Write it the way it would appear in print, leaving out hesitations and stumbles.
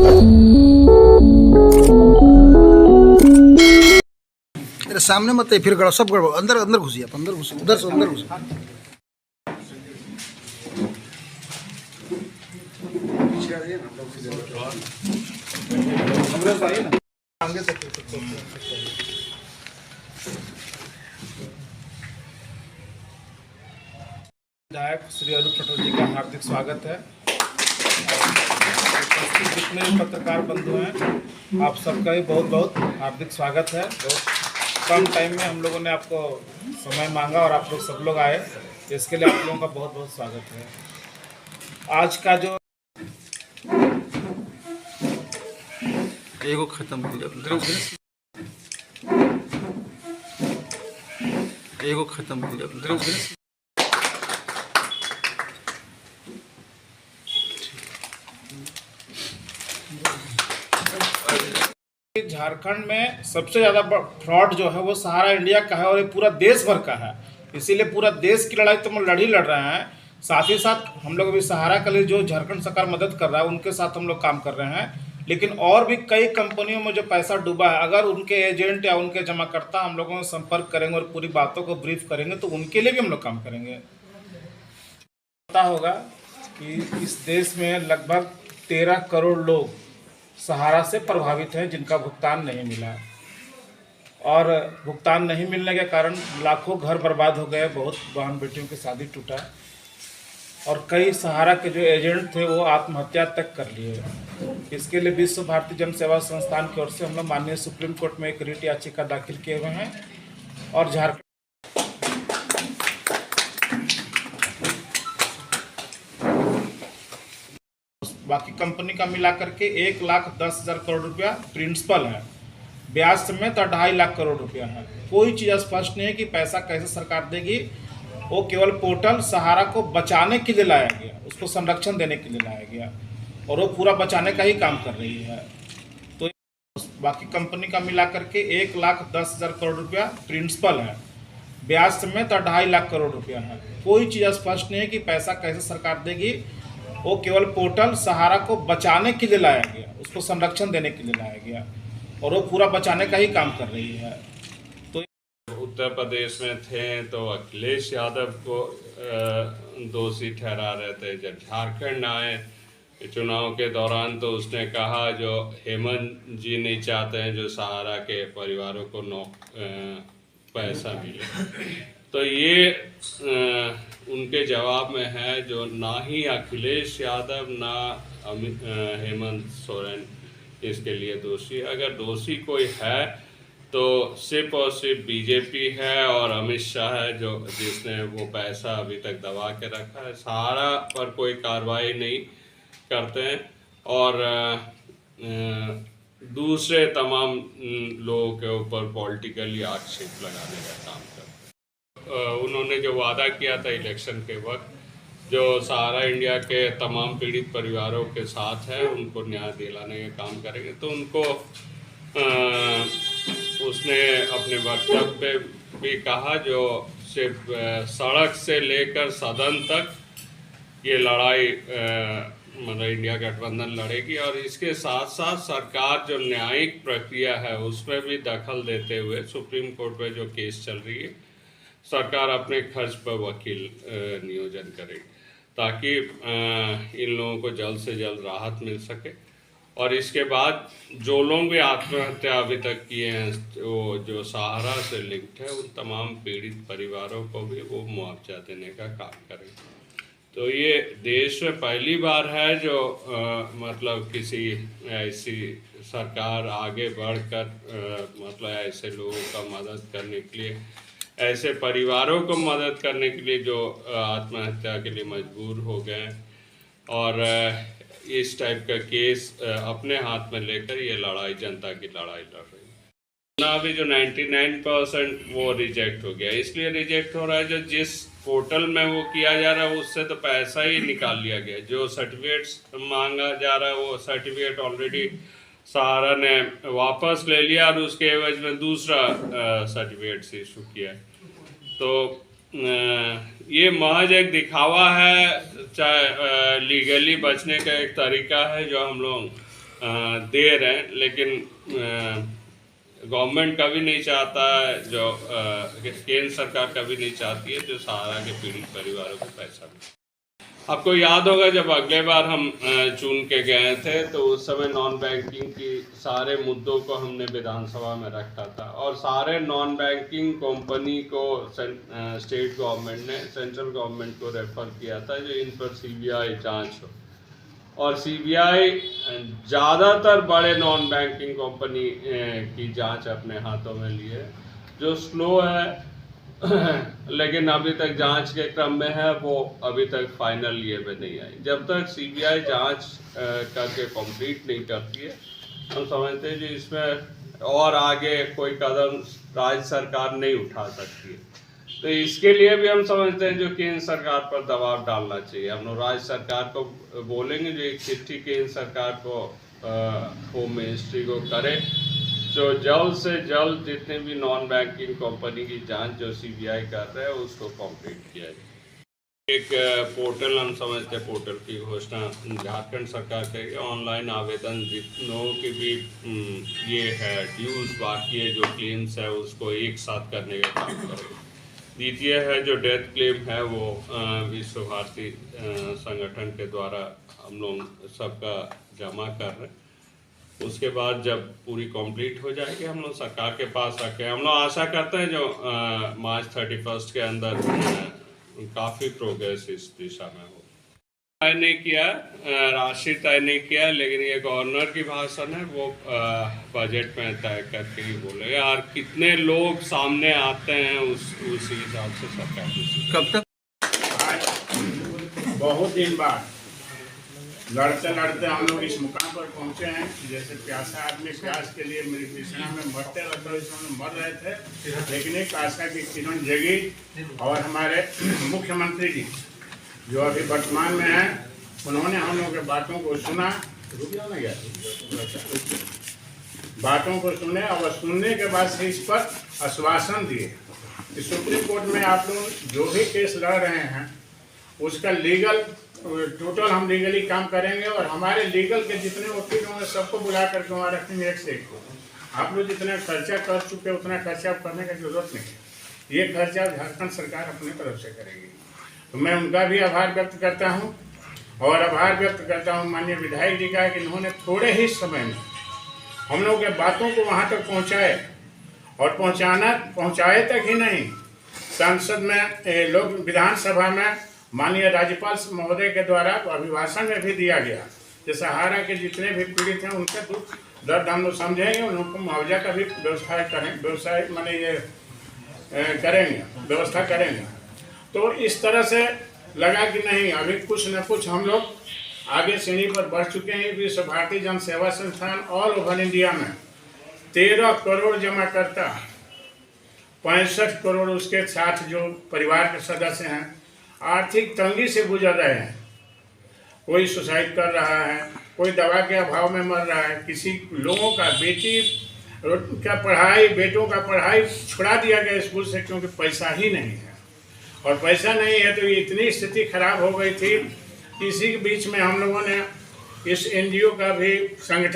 अरे सामने मत फिर गड़ो सब गड़ो अंदर अंदर घुसिए आप अंदर घुसिए उधर से अंदर घुसिए। विधायक श्री अरूप चटर्जी का हार्दिक स्वागत है। उपस्थित जितने भी पत्रकार बंधु हैं, आप सबका भी बहुत बहुत हार्दिक स्वागत है। बहुत कम टाइम में हम लोगों ने आपको समय मांगा और आप लोग सब लोग आए, इसके लिए आप लोगों का बहुत बहुत स्वागत है। आज का जो एगो खत्म हो गया, एगो खत्म हो गया। झारखंड में सबसे ज़्यादा फ्रॉड जो है वो सहारा इंडिया का है और ये पूरा देश भर का है। इसीलिए पूरा देश की लड़ाई तो हम लड़ रहे हैं। साथ ही साथ हम लोग अभी सहारा के लिए जो झारखंड सरकार मदद कर रहा है उनके साथ हम लोग काम कर रहे हैं। लेकिन और भी कई कंपनियों में जो पैसा डूबा है, अगर उनके एजेंट या उनके जमाकर्ता हम लोगों से संपर्क करेंगे और पूरी बातों को ब्रीफ करेंगे तो उनके लिए भी हम लोग काम करेंगे। पता होगा कि इस देश में लगभग 13 करोड़ लोग सहारा से प्रभावित हैं जिनका भुगतान नहीं मिला, और भुगतान नहीं मिलने के कारण लाखों घर बर्बाद हो गए, बहुत बहन बेटियों की शादी टूटा, और कई सहारा के जो एजेंट थे वो आत्महत्या तक कर लिए। इसके लिए विश्व भारती जन सेवा संस्थान की ओर से हम लोग माननीय सुप्रीम कोर्ट में एक रिट याचिका दाखिल किए हुए हैं। और झारखंड बाकी कंपनी का मिला करके 1,10,000 करोड़ रुपया प्रिंसिपल है, ब्याज समेत 2.5 लाख करोड़ रुपया है। कोई चीज़ स्पष्ट नहीं है कि पैसा कैसे सरकार देगी। वो केवल पोर्टल सहारा को बचाने के लिए लाया गया, उसको संरक्षण देने के लिए लाया गया, और वो पूरा बचाने का ही काम कर रही है। तो बाकी कंपनी का मिला करके 1,10,000 करोड़ रुपया प्रिंसिपल है, ब्याज समेत 2.5 लाख करोड़ रुपया है। कोई चीज़ स्पष्ट नहीं है कि पैसा कैसे सरकार देगी। वो केवल पोर्टल सहारा को बचाने के लिए लाया गया, उसको संरक्षण देने के लिए लाया गया, और वो पूरा बचाने का ही काम कर रही है। तो उत्तर प्रदेश में थे तो अखिलेश यादव को दोषी ठहरा रहे थे। जब झारखंड आए चुनाव के दौरान तो उसने कहा जो हेमंत जी नहीं चाहते हैं जो सहारा के परिवारों को पैसा मिले। तो ये उनके जवाब में है जो ना ही अखिलेश यादव ना हेमंत सोरेन इसके लिए दोषी। अगर दोषी कोई है तो सिर्फ और सिर्फ बीजेपी है और अमित शाह है जो जिसने वो पैसा अभी तक दबा के रखा है। सहारा पर कोई कार्रवाई नहीं करते हैं और दूसरे तमाम लोगों के ऊपर पॉलिटिकली आक्षेप लगाने का काम करते हैं। उन्होंने जो वादा किया था इलेक्शन के वक्त, जो सहारा इंडिया के तमाम पीड़ित परिवारों के साथ है उनको न्याय दिलाने का काम करेंगे, तो उनको उसने अपने वक्तव्य भी कहा जो सिर्फ सड़क से लेकर सदन तक ये लड़ाई मतलब इंडिया गठबंधन लड़ेगी, और इसके साथ साथ सरकार जो न्यायिक प्रक्रिया है उसमें भी दखल देते हुए सुप्रीम कोर्ट में जो केस चल रही है सरकार अपने खर्च पर वकील नियोजन करेगी ताकि इन लोगों को जल्द से जल्द राहत मिल सके। और इसके बाद जो लोग भी आत्महत्या अभी तक किए हैं वो जो सहारा से लिंक्ड है उन तमाम पीड़ित परिवारों को भी वो मुआवजा देने का काम करेंगे। तो ये देश में पहली बार है जो मतलब किसी ऐसी सरकार आगे बढ़कर मतलब ऐसे लोगों का मदद करने के लिए, ऐसे परिवारों को मदद करने के लिए जो आत्महत्या के लिए मजबूर हो गए और इस टाइप का केस अपने हाथ में लेकर ये लड़ाई जनता की लड़ाई लड़ रही है। ना भी जो 99% वो रिजेक्ट हो गया, इसलिए रिजेक्ट हो रहा है जो जिस पोर्टल में वो किया जा रहा है उससे तो पैसा ही निकाल लिया गया। जो सर्टिफिकेट्स मांगा जा रहा है वो सर्टिफिकेट ऑलरेडी सहारा ने वापस ले लिया और उसके एवज में दूसरा सर्टिफिकेट इशू किया है। तो ये महज एक दिखावा है, चाहे लीगली बचने का एक तरीका है जो हम लोग दे रहे हैं, लेकिन गवर्नमेंट कभी नहीं चाहता है, जो केंद्र सरकार कभी नहीं चाहती है जो सहारा के पीड़ित परिवारों को पैसा मिले। आपको याद होगा जब अगले बार हम चुन के गए थे तो उस समय नॉन बैंकिंग की सारे मुद्दों को हमने विधानसभा में रखा था और सारे नॉन बैंकिंग कंपनी को स्टेट गवर्नमेंट ने सेंट्रल गवर्नमेंट को रेफर किया था जो इन पर सीबीआई जांच हो। और सीबीआई ज़्यादातर बड़े नॉन बैंकिंग कंपनी की जांच अपने हाथों में लिए, जो स्लो है लेकिन अभी तक जांच के क्रम में है, वो अभी तक फाइनल ये में नहीं आई। जब तक सीबीआई जांच करके कंप्लीट नहीं करती है, हम समझते हैं कि इसमें और आगे कोई कदम राज्य सरकार नहीं उठा सकती है। तो इसके लिए भी हम समझते हैं जो केंद्र सरकार पर दबाव डालना चाहिए। हम लोग राज्य सरकार को बोलेंगे जो एक चिट्ठी केंद्र सरकार को होम मिनिस्ट्री को करे, जो जल्द से जल्द जितने भी नॉन बैंकिंग कंपनी की जांच जो सीबीआई कर रहे हैं उसको कंप्लीट किया जाए। एक पोर्टल हम समझते हैं, पोर्टल की घोषणा झारखंड सरकार करेगी। ऑनलाइन आवेदन जितनों की भी ये है ड्यूज बाकी है, जो क्लेम्स है उसको एक साथ करने का काम करेगी। द्वितीय है जो डेथ क्लेम है वो विश्व भारती संगठन के द्वारा हम लोग सबका जमा कर रहे हैं। उसके बाद जब पूरी कंप्लीट हो जाएगी हम लोग सरकार के पास रखें। हम लोग आशा करते हैं जो मार्च 31 के अंदर काफ़ी प्रोग्रेस इस दिशा में हो। तय नहीं किया, राशि तय नहीं किया, लेकिन ये गवर्नर की भाषण है वो बजट में तय करके ही बोले और कितने लोग सामने आते हैं उसी हिसाब से सरकार कब तक? बहुत दिन बाद लड़ते लड़ते हम लोग इस मुकाम पर पहुंचे हैं। जैसे प्यासा आदमी प्यास के लिए मेरी कृष्णा में मरते रहते मर रहे थे, लेकिन एक आशा की किरण जगी और हमारे मुख्यमंत्री जी जो अभी वर्तमान में हैं उन्होंने हम लोगों के बातों को सुना, बातों को सुने और सुनने के बाद से इस पर आश्वासन दिए कि सुप्रीम कोर्ट में आप लोग जो भी केस लड़ रहे हैं उसका लीगल टोटल हम लीगली काम करेंगे और हमारे लीगल के जितने वकील होंगे सबको बुला करके वहाँ रखेंगे एक से एक को। आप लोग जितना खर्चा कर चुके हैं उतना खर्चा करने की जरूरत नहीं है, ये खर्चा झारखंड सरकार अपनी तरफ से करेगी। तो मैं उनका भी आभार व्यक्त करता हूँ और आभार व्यक्त करता हूँ माननीय विधायक जी का कि इन्होंने थोड़े ही समय में हम लोग के बातों को वहाँ तक पहुँचाए और पहुँचाए तक ही नहीं, संसद में लोग विधानसभा में माननीय राज्यपाल महोदय के द्वारा अभिभाषण में भी दिया गया कि सहारा के जितने भी पीड़ित हैं उनका दुख दर्द हम लोग समझेंगे, उनको मुआवजा का भी व्यवस्था करेंगे। तो इस तरह से लगा कि नहीं अभी कुछ न कुछ हम लोग आगे श्रेणी पर बढ़ चुके हैं। विश्व भारती जन सेवा संस्थान ऑल ओवर इंडिया में 13 करोड़ जमा करता, 65 करोड़ उसके साथ जो परिवार के सदस्य हैं आर्थिक तंगी से गुजर रहे हैं। कोई सुसाइड कर रहा है, कोई दवा के अभाव में मर रहा है, किसी लोगों का बेटों का पढ़ाई छुड़ा दिया गया स्कूल से क्योंकि पैसा ही नहीं है। और पैसा नहीं है तो इतनी स्थिति खराब हो गई थी। इसी के बीच में हम लोगों ने इस एनजीओ का भी संगठन